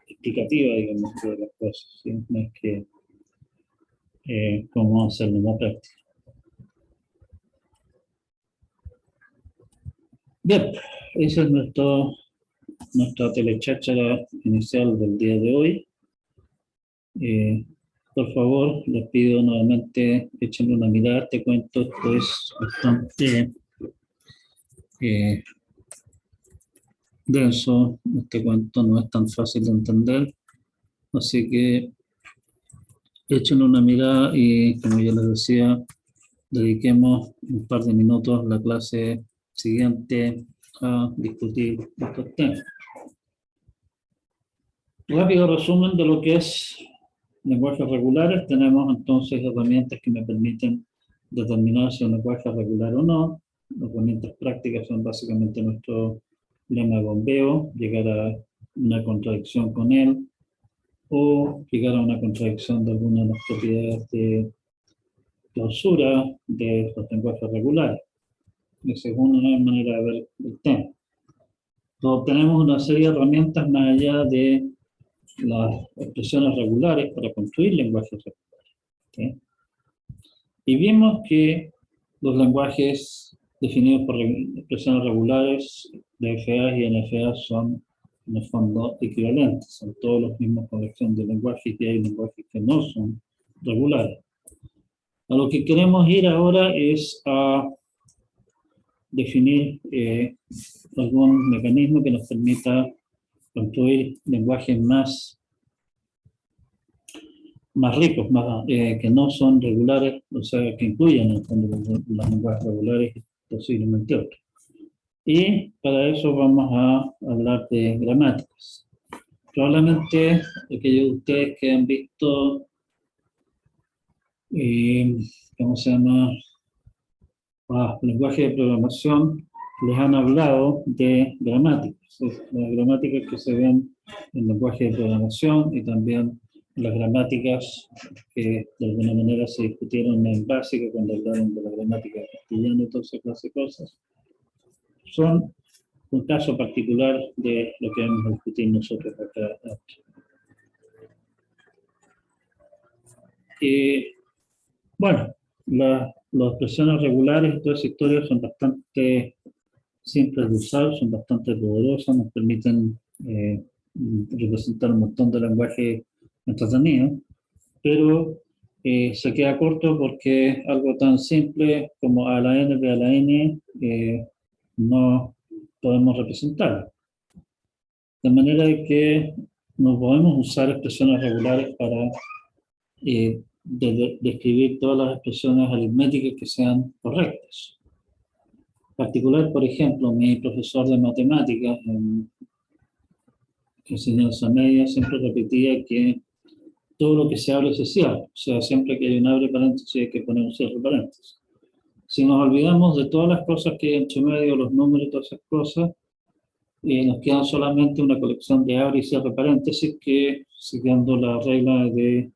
[SPEAKER 1] explicativa, digamos, de las cosas, ¿sí? No es que cómo hacerlo en la práctica. Bien, esa es nuestra telecháchara inicial del día de hoy. Por favor, les pido nuevamente, échenle una mirada a este cuento. Esto es bastante denso. Este cuento no es tan fácil de entender. Así que échenle una mirada y, como ya les decía, dediquemos un par de minutos la clase siguiente a discutir estos temas. Rápido resumen de lo que es lenguajes regulares. Tenemos entonces herramientas que me permiten determinar si un lenguaje es regular o no. Las herramientas prácticas son básicamente nuestro lema de bombeo, llegar a una contradicción con él o llegar a una contradicción de alguna de las propiedades de clausura de los lenguajes regulares. Esa es una manera de ver el tema. Entonces, tenemos una serie de herramientas más allá de las expresiones regulares para construir lenguajes regulares. ¿Sí? Y vimos que los lenguajes definidos por expresiones regulares, DFA y NFA, son en el fondo equivalentes, son todos los mismos colección de lenguajes y hay lenguajes que no son regulares. A lo que queremos ir ahora es a definir algún mecanismo que nos permita construir lenguajes más ricos, que no son regulares, o sea, que incluyen en el fondo los lenguajes regulares y posiblemente otros. Y para eso vamos a hablar de gramáticas. Probablemente aquellos de ustedes que han visto, ¿cómo se llama? Lenguaje de programación, les han hablado de gramáticas. Las gramáticas que se ven en lenguaje de programación y también las gramáticas que de alguna manera se discutieron en básica cuando hablaron de la gramática castellana y toda esa clase de cosas, son un caso particular de lo que vamos a discutir nosotros acá. Bueno, las expresiones regulares y toda esa historia son bastante simples de usar, son bastante poderosas, nos permiten representar un montón de lenguaje entretenido, pero se queda corto porque algo tan simple como a la n, b a la n, no podemos representar. De manera que no podemos usar expresiones regulares para describir todas las expresiones aritméticas que sean correctas. En particular, por ejemplo, mi profesor de matemáticas en enseñanza media siempre repetía que todo lo que se abre se cierra, o sea, siempre que hay un abre paréntesis hay que poner un cierre paréntesis. Si nos olvidamos de todas las cosas que hay entre medio, los números y todas esas cosas, nos queda solamente una colección de abre y cierre paréntesis que, siguiendo la regla de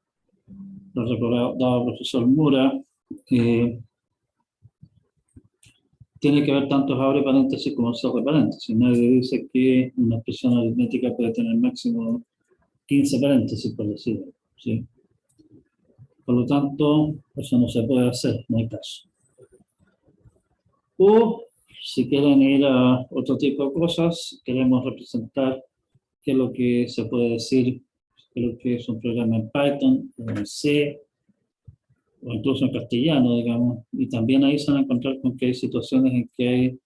[SPEAKER 1] lo recordaba el profesor Mura, tiene que haber tantos abre paréntesis como cierre paréntesis. Nadie dice que una expresión aritmética puede tener máximo 15 paréntesis, por decirlo, ¿sí? Por lo tanto, eso no se puede hacer, no hay caso. O, si quieren ir a otro tipo de cosas, queremos representar qué es lo que se puede decir, qué es lo que es un programa en Python, o en C, o incluso en castellano, digamos. Y también ahí se van a encontrar con que hay situaciones en que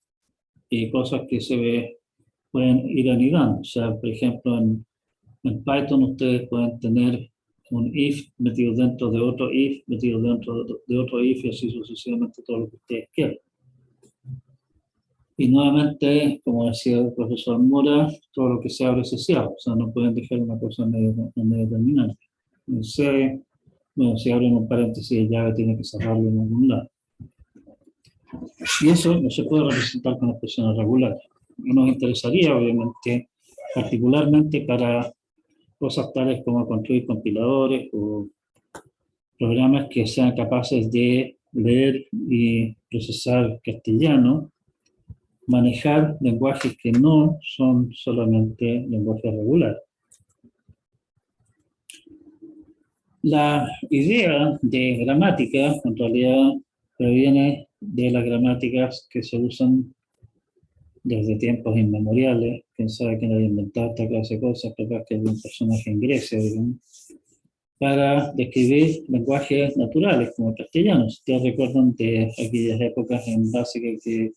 [SPEAKER 1] hay cosas que pueden ir anidando. O sea, por ejemplo, en Python ustedes pueden tener un if metido dentro de otro if, metido dentro de otro if, y así sucesivamente todo lo que ustedes quieran. Y nuevamente, como decía el profesor Mora, todo lo que se abre se cierra, o sea, no pueden dejar una cosa medio terminante. En C, bueno, si abren un paréntesis, el llave tiene que cerrarlo en algún lado. Y eso no se puede representar con expresiones regulares. Y nos interesaría, obviamente, particularmente para cosas tales como construir compiladores o programas que sean capaces de leer y procesar castellano, manejar lenguajes que no son solamente lenguajes regulares. La idea de gramática, en realidad, proviene de las gramáticas que se usan desde tiempos inmemoriales. Quién sabe quién había inventado esta clase de cosas, capaz que algún personaje en Grecia, digamos, para describir lenguajes naturales, como el castellano. Si ustedes recuerdan de aquellas épocas en básica que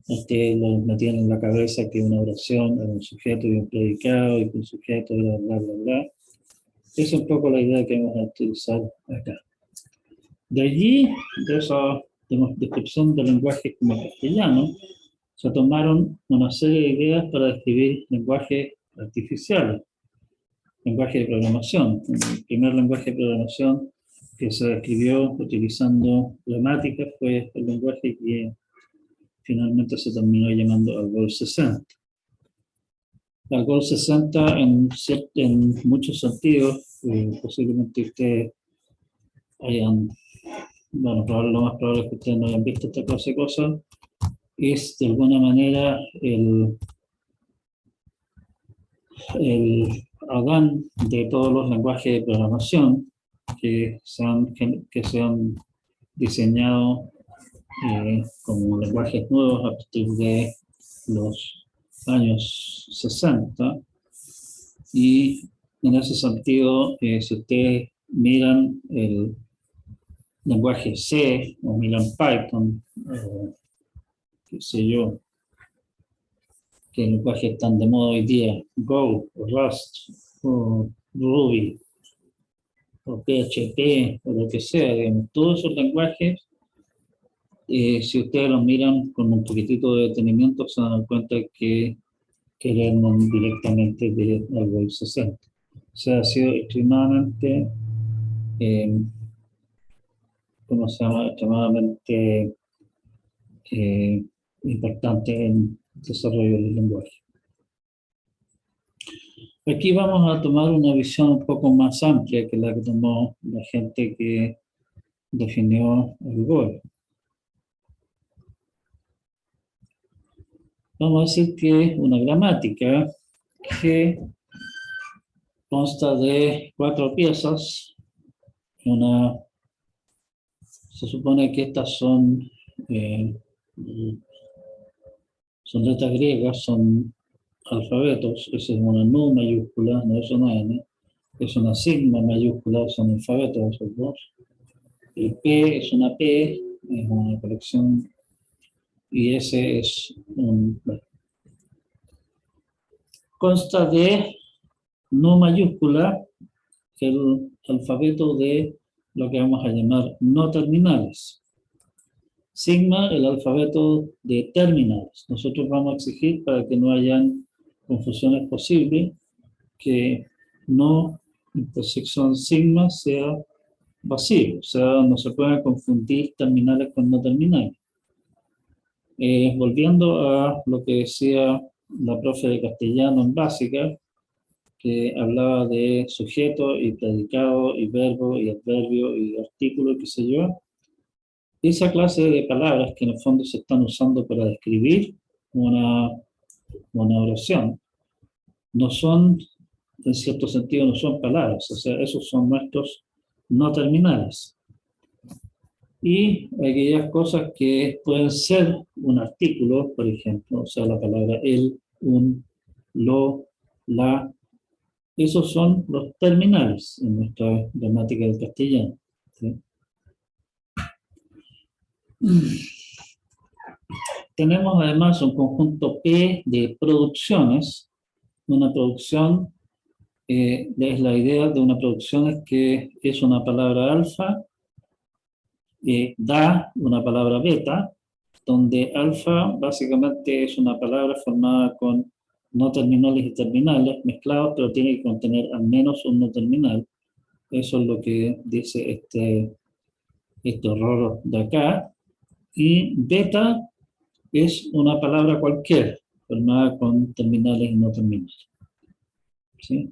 [SPEAKER 1] ustedes los metían en la cabeza que una oración era un sujeto y un predicado, y que un sujeto era bla, bla, bla. Esa es un poco la idea que vamos a utilizar acá. De allí, de esa descripción del lenguaje como castellano, se tomaron una serie de ideas para describir lenguajes artificiales, lenguaje de programación. El primer lenguaje de programación que se describió utilizando gramática fue el lenguaje que finalmente se terminó llamando Algol 60. Algol 60 en muchos sentidos, posiblemente ustedes hayan, bueno, lo más probable es que ustedes no hayan visto esta clase de cosas, es de alguna manera el Adán de todos los lenguajes de programación que se han diseñado como lenguajes nuevos a partir de los años 60. Y en ese sentido, si ustedes miran el lenguaje C o miran Python, qué sé yo, que lenguajes están de moda hoy día, Go, o Rust, o Ruby, o PHP, o lo que sea, digamos, todos esos lenguajes, si ustedes los miran con un poquitito de detenimiento, se dan cuenta que vienen directamente de Algol 60. O sea, ha sido extremadamente, ¿cómo se llama? Extremadamente importante en el desarrollo del lenguaje. Aquí vamos a tomar una visión un poco más amplia que la que tomó la gente que definió el Go. Vamos a decir que una gramática que consta de 4 piezas. Se supone que estas son letras griegas, son alfabetos. Esa es una nu mayúscula, no es una n. Es una sigma mayúscula, son alfabetos esos dos. El P es una P, es una colección, y S es un... Bueno. Consta de no mayúscula, el alfabeto de lo que vamos a llamar no terminales. Sigma, el alfabeto de terminales. Nosotros vamos a exigir, para que no hayan confusiones posibles, que no intersección sigma sea vacío, o sea, no se pueden confundir terminales con no terminales. Volviendo a lo que decía la profe de castellano en básica, que hablaba de sujeto y predicado y verbo y adverbio y artículo, qué sé yo. Esa clase de palabras que en el fondo se están usando para describir una oración, no son, en cierto sentido, no son palabras, o sea, esos son nuestros no terminales. Y aquellas cosas que pueden ser un artículo, por ejemplo, o sea, la palabra el, un, lo, la, esos son los terminales en nuestra gramática del castellano. ¿Sí? Tenemos además un conjunto P de producciones. Una producción es la idea de una producción es que es una palabra alfa, da una palabra beta, donde alfa básicamente es una palabra formada con no terminales y terminales mezclados, pero tiene que contener al menos un no terminal. Eso es lo que dice este horror de acá. Y beta es una palabra cualquiera, formada con terminales y no terminales. ¿Sí?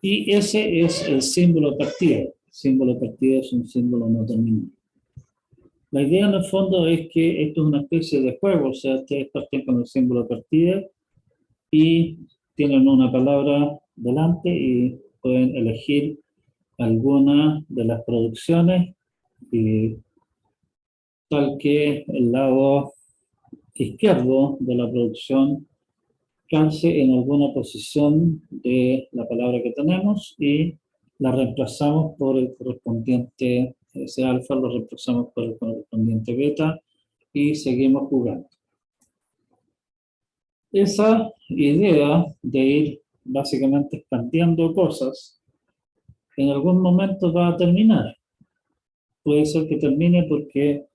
[SPEAKER 1] Y ese es el símbolo de partida. El símbolo de partida es un símbolo no terminal. La idea en el fondo es que esto es una especie de juego, o sea, ustedes parten con el símbolo de partida y tienen una palabra delante y pueden elegir alguna de las producciones, y tal que el lado izquierdo de la producción calce en alguna posición de la palabra que tenemos y la reemplazamos por el correspondiente, ese alfa lo reemplazamos por el correspondiente beta y seguimos jugando. Esa idea de ir básicamente expandiendo cosas en algún momento va a terminar. Puede ser que termine porque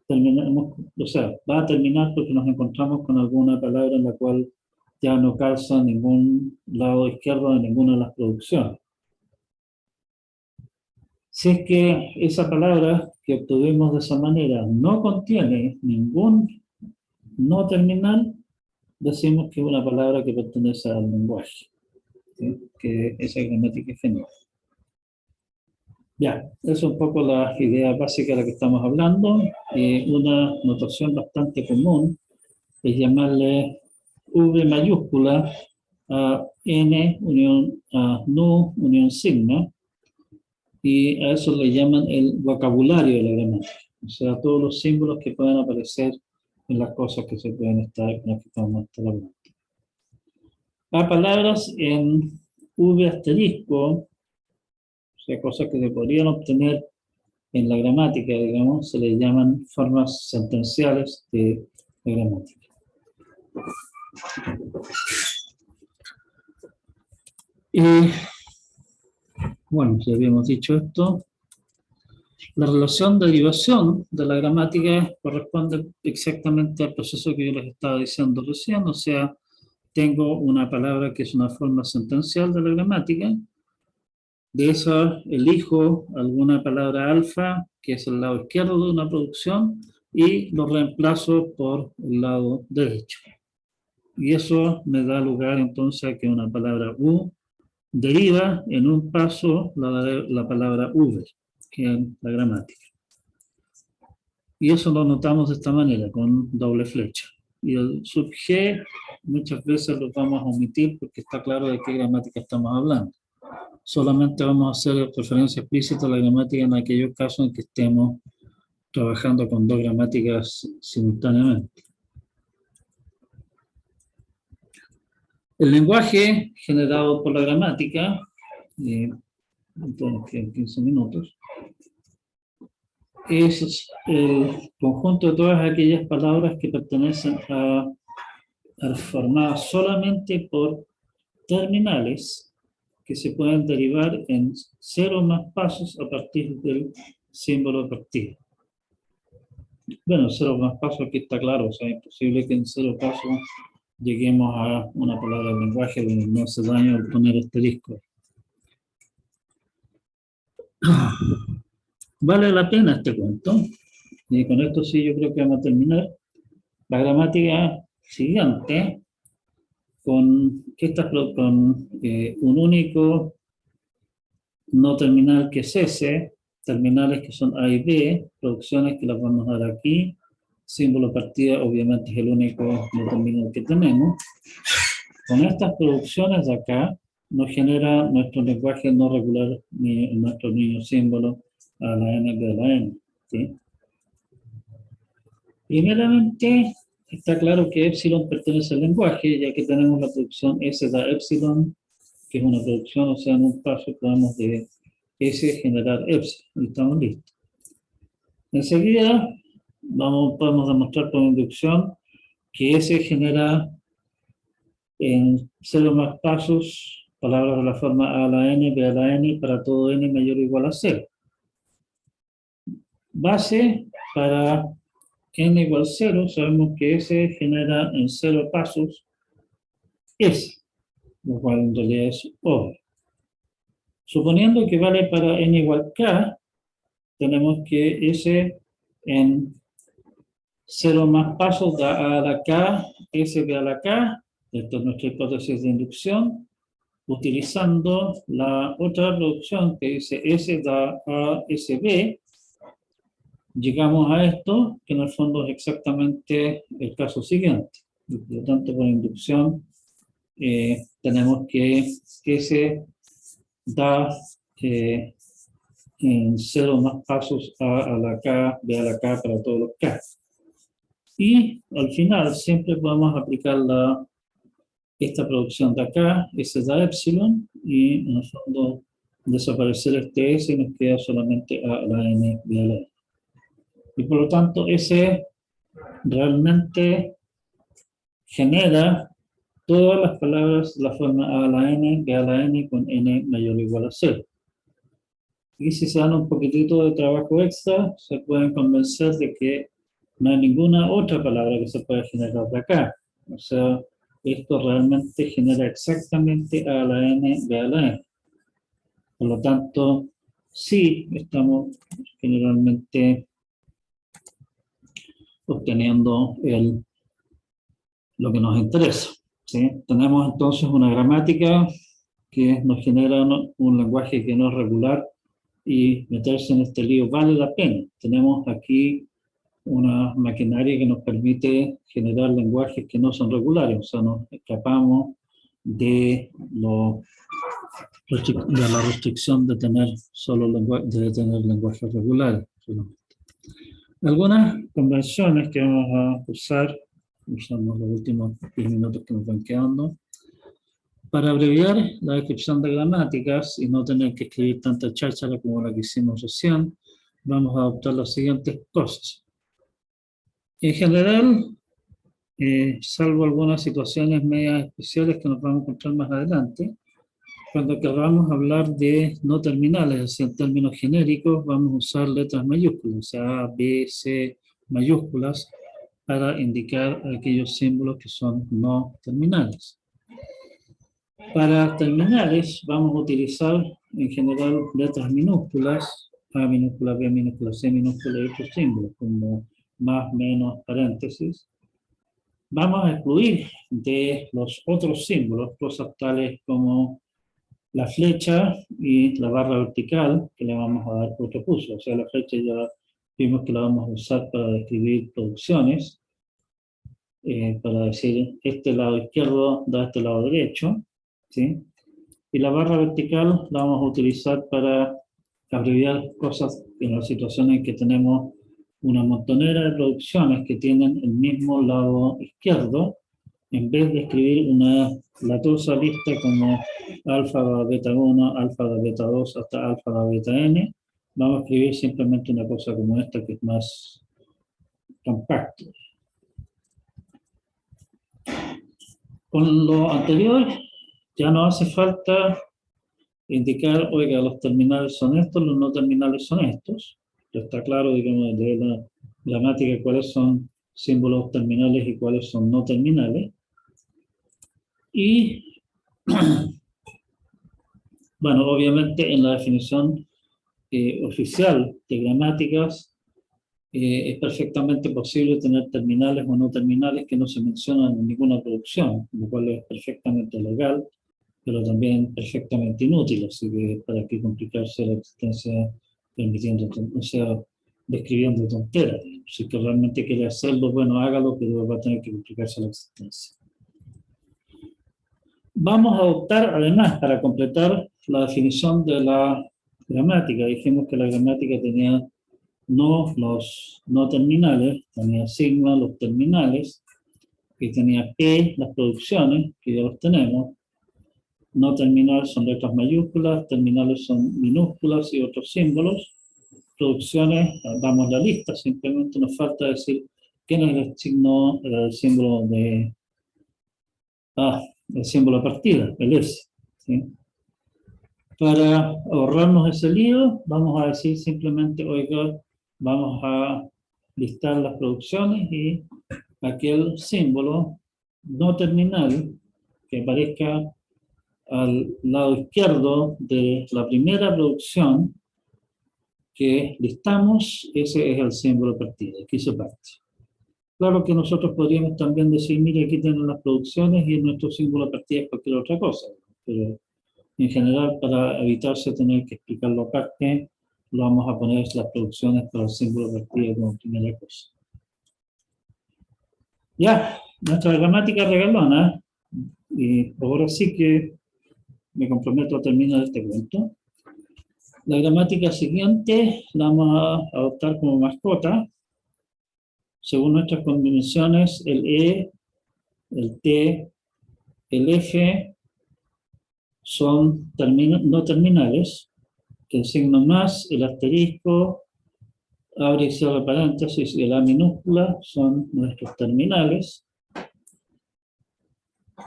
[SPEAKER 1] terminamos, o sea, va a terminar porque nos encontramos con alguna palabra en la cual ya no calza en ningún lado izquierdo de ninguna de las producciones. Si es que esa palabra que obtuvimos de esa manera no contiene ningún no terminal, decimos que es una palabra que pertenece al lenguaje, ¿sí? Que esa gramática es genial. Ya, esa es un poco la idea básica de la que estamos hablando. Una notación bastante común es llamarle V mayúscula a N unión a nu unión signo, y a eso le llaman el vocabulario de la gramática, o sea, todos los símbolos que pueden aparecer en las cosas que se pueden estar, en las que estamos hablando. A palabras en V asterisco, o sea, cosas que se podrían obtener en la gramática, digamos, se les llaman formas sentenciales de la gramática. Bueno, ya habíamos dicho esto. La relación de derivación de la gramática corresponde exactamente al proceso que yo les estaba diciendo recién, o sea, tengo una palabra que es una forma sentencial de la gramática, de esa elijo alguna palabra alfa, que es el lado izquierdo de una producción, y lo reemplazo por el lado derecho. Y eso me da lugar entonces a que una palabra U deriva en un paso la palabra V, que es la gramática. Y eso lo notamos de esta manera, con doble flecha. Y el sub G muchas veces lo vamos a omitir porque está claro de qué gramática estamos hablando. Solamente vamos a hacer referencia explícita a la gramática en aquellos casos en que estemos trabajando con dos gramáticas simultáneamente. El lenguaje generado por la gramática, entonces en 15 minutos, es el conjunto de todas aquellas palabras que pertenecen a formadas solamente por terminales que se pueden derivar en 0 o más pasos a partir del símbolo de partida. Bueno, 0 o más pasos aquí está claro, o sea, es imposible que en 0 pasos lleguemos a una palabra del lenguaje donde no hace daño al poner asterisco. Vale la pena este cuento, y con esto sí yo creo que vamos a terminar. La gramática siguiente con un único no terminal que es S, terminales que son A y B, producciones que las vamos a dar aquí, símbolo de partida obviamente es el único no terminal que tenemos. Con estas producciones de acá nos genera nuestro lenguaje no regular, nuestro niño símbolo a la n de la n. ¿Sí? Primeramente, está claro que epsilon pertenece al lenguaje, ya que tenemos la producción S da epsilon, que es una producción, o sea, en un paso podemos de S generar epsilon. Estamos listos. Enseguida, podemos demostrar por inducción que S genera en 0 más pasos palabras de la forma A a la N, B a la N, para todo N mayor o igual a 0. Base para N igual 0, sabemos que S genera en 0 pasos S, lo cual en realidad es obvio. Suponiendo que vale para N igual K, tenemos que S en 0 más pasos da A a la K, S B a la K. Esto es nuestra hipótesis de inducción, utilizando la otra producción que dice S da A, S B. Llegamos a esto, que en el fondo es exactamente el caso siguiente. Por lo tanto, por inducción, tenemos que S da en 0 más pasos A a la K, B a la K para todos los K. Y al final siempre podemos aplicar esta producción de acá, S da epsilon, y en el fondo desaparecer este S y nos queda solamente A a la N, B a la N. Y por lo tanto, S realmente genera todas las palabras de la forma A a la N, B a la N, con N mayor o igual a 0. Y si se dan un poquitito de trabajo extra, se pueden convencer de que no hay ninguna otra palabra que se pueda generar de acá. O sea, esto realmente genera exactamente A a la N, B a la N. Por lo tanto, sí estamos generalmente obteniendo lo que nos interesa. ¿Sí? Tenemos entonces una gramática que nos genera un lenguaje que no es regular, y meterse en este lío vale la pena. Tenemos aquí una maquinaria que nos permite generar lenguajes que no son regulares, o sea, nos escapamos de la restricción de tener lenguajes regulares. Algunas convenciones que vamos a usar, usamos los últimos 10 minutos que nos van quedando, para abreviar la descripción de gramáticas y no tener que escribir tanta cháchara como la que hicimos recién, vamos a adoptar las siguientes cosas. En general, salvo algunas situaciones medias especiales que nos vamos a encontrar más adelante, cuando queramos hablar de no terminales, es decir, en términos genéricos, vamos a usar letras mayúsculas, o sea, A, B, C, mayúsculas, para indicar aquellos símbolos que son no terminales. Para terminales vamos a utilizar en general letras minúsculas, A minúscula, B minúscula, C minúscula y otros símbolos, como más, menos, paréntesis. Vamos a excluir de los otros símbolos cosas tales como la flecha y la barra vertical, que le vamos a dar otro uso. O sea, la flecha ya vimos que la vamos a usar para describir producciones, para decir este lado izquierdo da este lado derecho, ¿sí? Y la barra vertical la vamos a utilizar para abreviar cosas en las situaciones en que tenemos una montonera de producciones que tienen el mismo lado izquierdo. En vez de escribir una latosa lista como alfa va beta 1, alfa va beta 2, hasta alfa va beta n, vamos a escribir simplemente una cosa como esta, que es más compacto. Con lo anterior, ya no hace falta indicar, oiga, los terminales son estos, los no terminales son estos. Ya está claro, digamos, de la gramática cuáles son símbolos terminales y cuáles son no terminales. Y, bueno, obviamente en la definición oficial de gramáticas, es perfectamente posible tener terminales o no terminales que no se mencionan en ninguna producción, lo cual es perfectamente legal, pero también perfectamente inútil, así que para qué complicarse la existencia permitiendo, o sea, describiendo tonteras. Si que realmente quiere hacerlo, bueno, hágalo, pero va a tener que complicarse la existencia. Vamos a optar, además, para completar la definición de la gramática. Dijimos que la gramática tenía no los no terminales, tenía sigma los terminales, y tenía P las producciones, que ya los tenemos. No terminales son letras mayúsculas, terminales son minúsculas y otros símbolos. Producciones, damos la lista, simplemente nos falta decir quién es el signo, el símbolo de, el símbolo de partida, el S. ¿Sí? Para ahorrarnos ese lío, vamos a decir simplemente, oiga, vamos a listar las producciones y aquel símbolo no terminal que aparezca al lado izquierdo de la primera producción que listamos, ese es el símbolo de partida, aquí se parte. Claro que nosotros podríamos también decir, mire, aquí tienen las producciones y nuestro símbolo de partida es cualquier otra cosa, pero en general, para evitarse tener que explicarlo aparte, lo vamos a poner las producciones para el símbolo de partida como primera cosa. Ya, nuestra gramática regalona, y ahora sí que me comprometo a terminar este cuento. La gramática siguiente la vamos a adoptar como mascota. Según nuestras convenciones, el E, el T, el F son no terminales, que el signo más, el asterisco, abre y cierra paréntesis y la minúscula son nuestros terminales.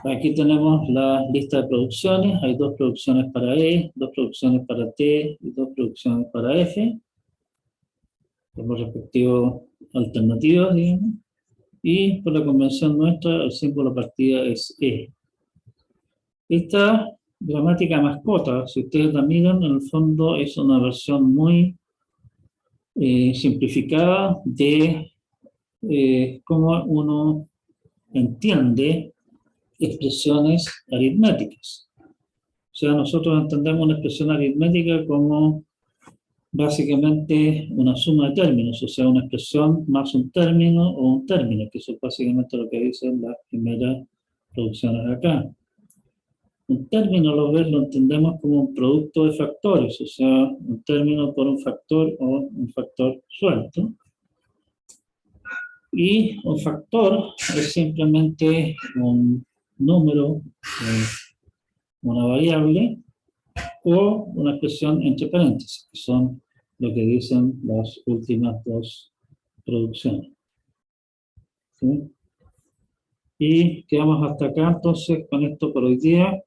[SPEAKER 1] Aquí tenemos la lista de producciones, hay 2 producciones para E, 2 producciones para T y 2 producciones para F, por los respectivos alternativas, digamos. Y por la convención nuestra, el símbolo de partida es E. Esta gramática mascota, si ustedes la miran, en el fondo es una versión muy simplificada de cómo uno entiende expresiones aritméticas. O sea, nosotros entendemos una expresión aritmética como básicamente una suma de términos, o sea, una expresión más un término o un término, que eso es básicamente lo que dicen las primeras producciones acá. Un término, lo entendemos como un producto de factores, o sea, un término por un factor o un factor suelto. Y un factor es simplemente un número, una variable, o una expresión entre paréntesis, que son lo que dicen las últimas 2 producciones. ¿Sí? Y quedamos hasta acá, entonces, con esto por hoy día.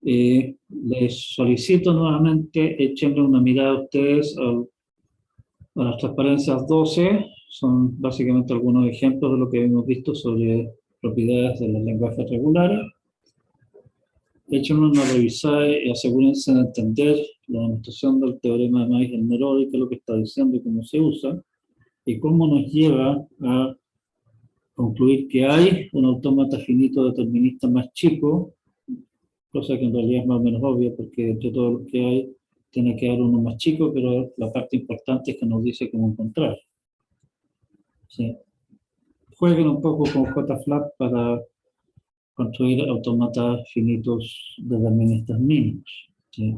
[SPEAKER 1] Les solicito nuevamente, echenle una mirada a ustedes a las transparencias 12, son básicamente algunos ejemplos de lo que hemos visto sobre propiedades de los lenguajes regulares. Échenle una revisada y asegúrense de entender la demostración del teorema de Meitner-Merodi, qué es lo que está diciendo y cómo se usa, y cómo nos lleva a concluir que hay un autómata finito determinista más chico, cosa que en realidad es más o menos obvia, porque entre todos los que hay, tiene que haber uno más chico, pero la parte importante es que nos dice cómo encontrar. ¿Sí? Jueguen un poco con JFLAP para construir autómatas finitos deterministas mínimos. ¿Sí?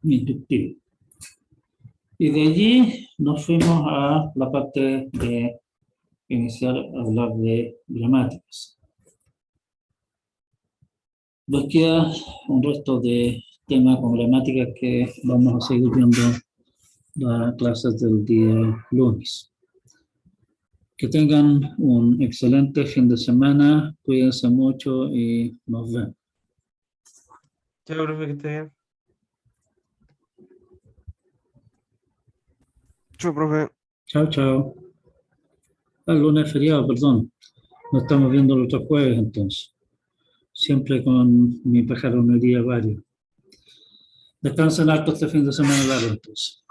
[SPEAKER 1] Intuitivo. Y de allí nos fuimos a la parte de iniciar a hablar de gramáticas. Nos queda un resto de temas con gramáticas que vamos a seguir viendo las clases del día lunes. Que tengan un excelente fin de semana, cuídense mucho y nos vemos.
[SPEAKER 2] Chao, profe, que esté bien. Chao, profe.
[SPEAKER 1] Chao, chao. El lunes es feriado, perdón. Nos estamos viendo el otro jueves entonces. Siempre con mi pajaronería varios. Descansen harto este fin de semana largo entonces.